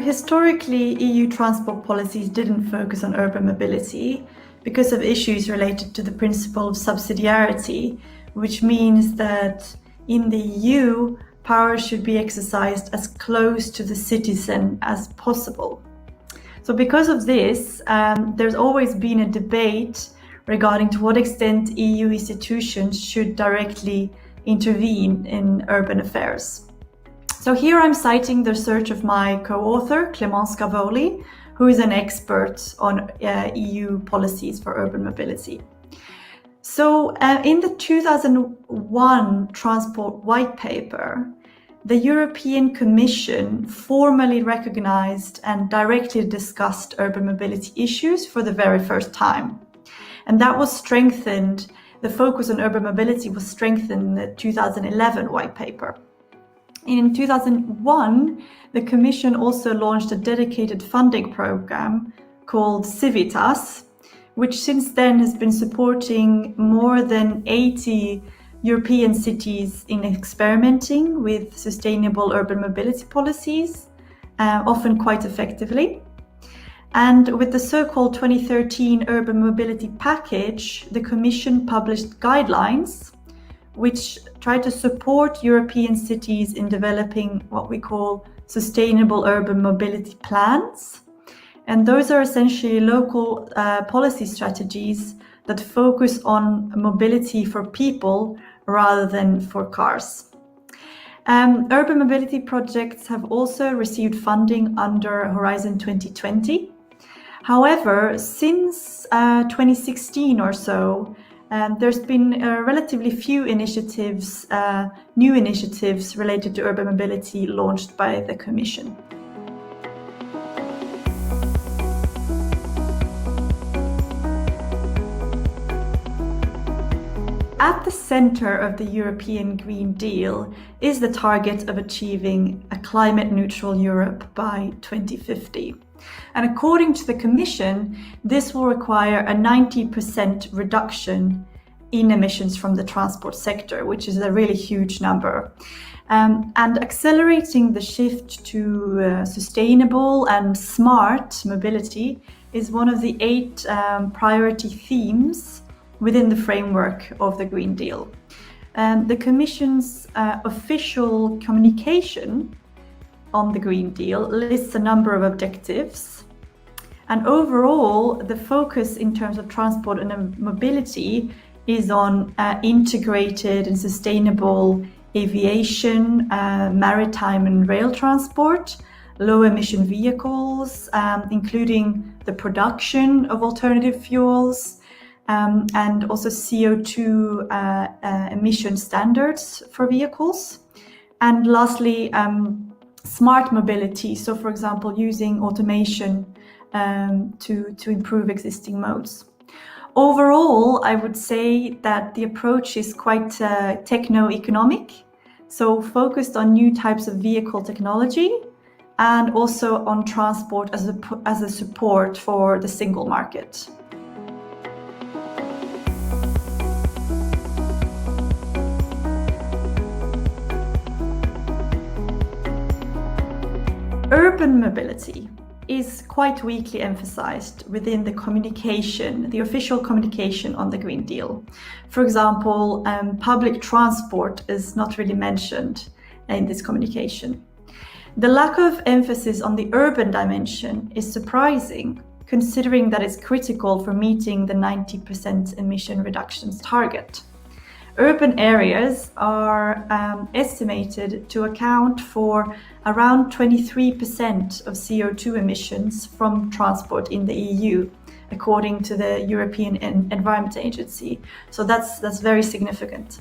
historically, EU transport policies didn't focus on urban mobility because of issues related to the principle of subsidiarity, which means that in the EU, power should be exercised as close to the citizen as possible. So because of this, there's always been a debate regarding to what extent EU institutions should directly intervene in urban affairs. So here I'm citing the research of my co-author, Clémence Cavoli, who is an expert on EU policies for urban mobility. So in the 2001 Transport White Paper, the European Commission formally recognized and directly discussed urban mobility issues for the very first time. And that was strengthened, the focus on urban mobility was strengthened in the 2011 White Paper. In 2001, the Commission also launched a dedicated funding program called Civitas, which since then has been supporting more than 80 European cities in experimenting with sustainable urban mobility policies, often quite effectively. And with the so-called 2013 Urban Mobility Package, the Commission published guidelines which try to support European cities in developing what we call sustainable urban mobility plans. And those are essentially local policy strategies that focus on mobility for people rather than for cars. Urban mobility projects have also received funding under Horizon 2020. However, since 2016 or so, there's been relatively few initiatives, new initiatives related to urban mobility launched by the Commission. At the center of the European Green Deal is the target of achieving a climate-neutral Europe by 2050. And according to the Commission, this will require a 90% reduction in emissions from the transport sector, which is a really huge number. And accelerating the shift to sustainable and smart mobility is one of the 8 priority themes within the framework of the Green Deal. The Commission's official communication on the Green Deal lists a number of objectives. And overall, the focus in terms of transport and mobility is on integrated and sustainable aviation, maritime and rail transport, low emission vehicles, including the production of alternative fuels, and also CO2 emission standards for vehicles. And lastly, smart mobility. So for example, using automation to improve existing modes. Overall, I would say that the approach is quite techno-economic, so focused on new types of vehicle technology and also on transport as a support for the single market. Urban mobility is quite weakly emphasized within the communication, the official communication on the Green Deal. For example, public transport is not really mentioned in this communication. The lack of emphasis on the urban dimension is surprising, considering that it's critical for meeting the 90% emission reductions target. Urban areas are estimated to account for around 23% of CO2 emissions from transport in the EU, according to the European Environment Agency. So that's very significant.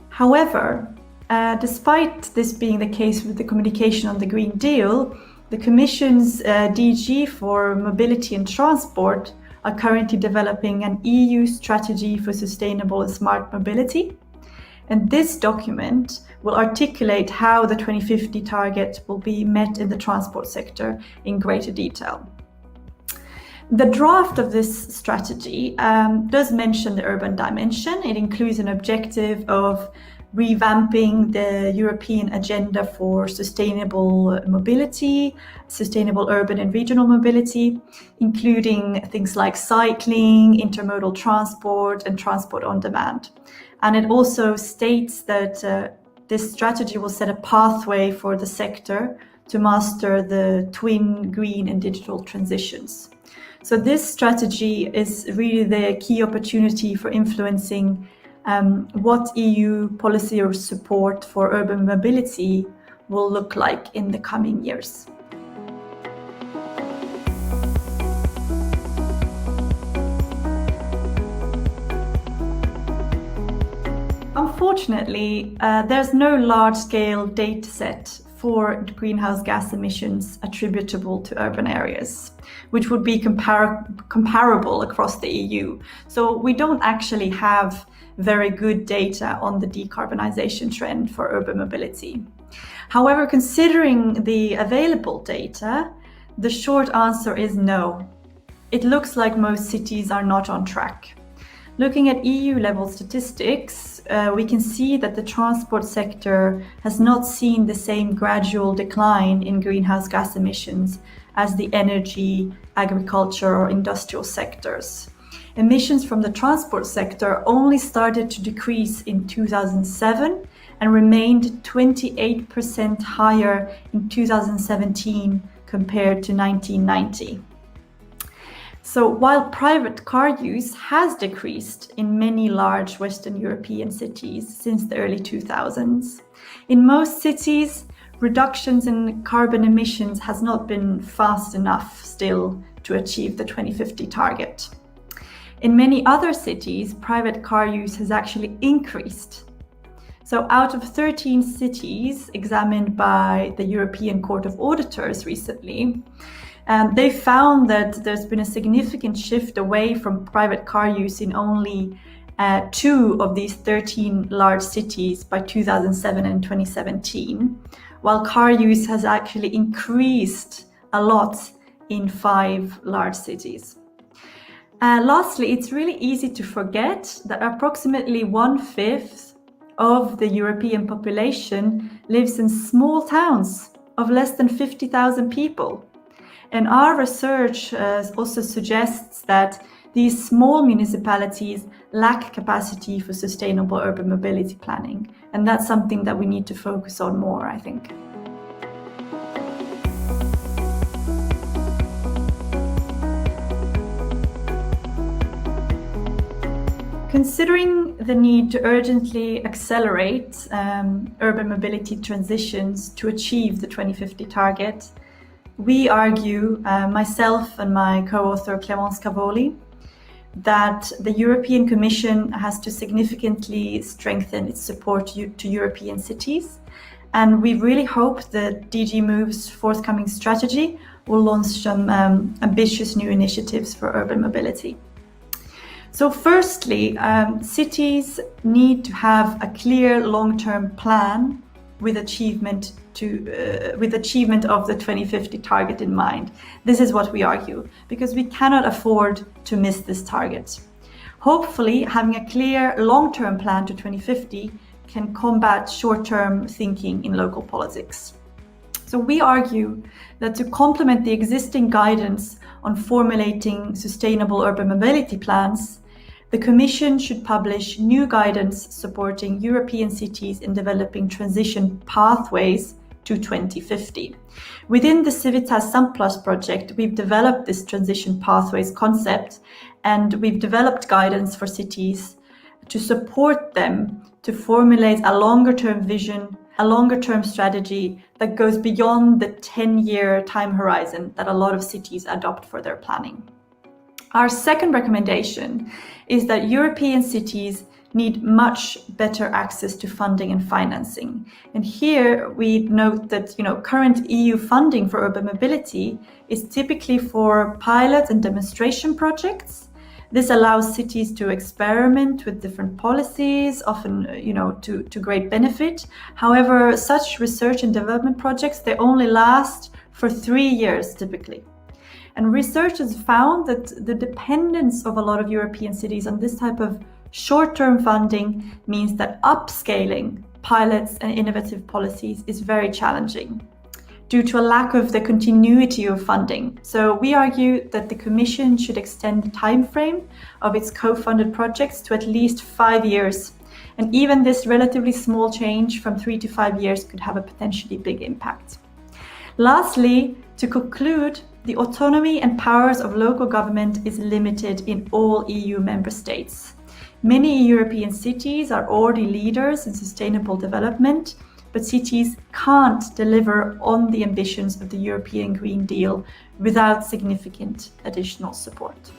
However, despite this being the case with the communication on the Green Deal, the Commission's DG for Mobility and Transport are currently developing an EU strategy for sustainable and smart mobility. And this document will articulate how the 2050 target will be met in the transport sector in greater detail. The draft of this strategy does mention the urban dimension. It includes an objective of revamping the European agenda for sustainable mobility, sustainable urban and regional mobility, including things like cycling, intermodal transport, and transport on demand. And it also states that this strategy will set a pathway for the sector to master the twin green and digital transitions. So this strategy is really the key opportunity for influencing what EU policy or support for urban mobility will look like in the coming years. Unfortunately, there's no large-scale data set for greenhouse gas emissions attributable to urban areas, which would be comparable across the EU. So we don't actually have very good data on the decarbonization trend for urban mobility. However, considering the available data, the short answer is no. It looks like most cities are not on track. Looking at EU-level statistics, we can see that the transport sector has not seen the same gradual decline in greenhouse gas emissions as the energy, agriculture, or industrial sectors. Emissions from the transport sector only started to decrease in 2007 and remained 28% higher in 2017 compared to 1990. So while private car use has decreased in many large Western European cities since the early 2000s, in most cities, reductions in carbon emissions has not been fast enough still to achieve the 2050 target. In many other cities, private car use has actually increased. So out of 13 cities examined by the European Court of Auditors recently, they found that there's been a significant shift away from private car use in only 2 of these 13 large cities by 2007 and 2017, while car use has actually increased a lot in 5 large cities. Lastly, it's really easy to forget that approximately 1/5 of the European population lives in small towns of less than 50,000 people. And our research also suggests that these small municipalities lack capacity for sustainable urban mobility planning. And that's something that we need to focus on more, I think. Considering the need to urgently accelerate urban mobility transitions to achieve the 2050 target, we argue, myself and my co-author Clémence Cavoli, that the European Commission has to significantly strengthen its support to European cities. And we really hope that DG Move's forthcoming strategy will launch some ambitious new initiatives for urban mobility. So firstly, cities need to have a clear long-term plan with achievement of the 2050 target in mind. This is what we argue, because we cannot afford to miss this target. Hopefully, having a clear long-term plan to 2050 can combat short-term thinking in local politics. So we argue that to complement the existing guidance on formulating sustainable urban mobility plans, the Commission should publish new guidance supporting European cities in developing transition pathways to 2050. Within the Civitas Samplus project, we've developed this transition pathways concept, and we've developed guidance for cities to support them to formulate a longer-term vision, a longer-term strategy that goes beyond the 10-year time horizon that a lot of cities adopt for their planning. Our second recommendation is that European cities need much better access to funding and financing. And here we note that current EU funding for urban mobility is typically for pilot and demonstration projects. This allows cities to experiment with different policies, often to great benefit. However, such research and development projects, they only last for 3 years typically. And researchers found that the dependence of a lot of European cities on this type of short-term funding means that upscaling pilots and innovative policies is very challenging due to a lack of the continuity of funding. So we argue that the Commission should extend the time frame of its co-funded projects to at least 5 years. And even this relatively small change from 3 to 5 years could have a potentially big impact. Lastly, to conclude, the autonomy and powers of local government is limited in all EU member states. Many European cities are already leaders in sustainable development, but cities can't deliver on the ambitions of the European Green Deal without significant additional support.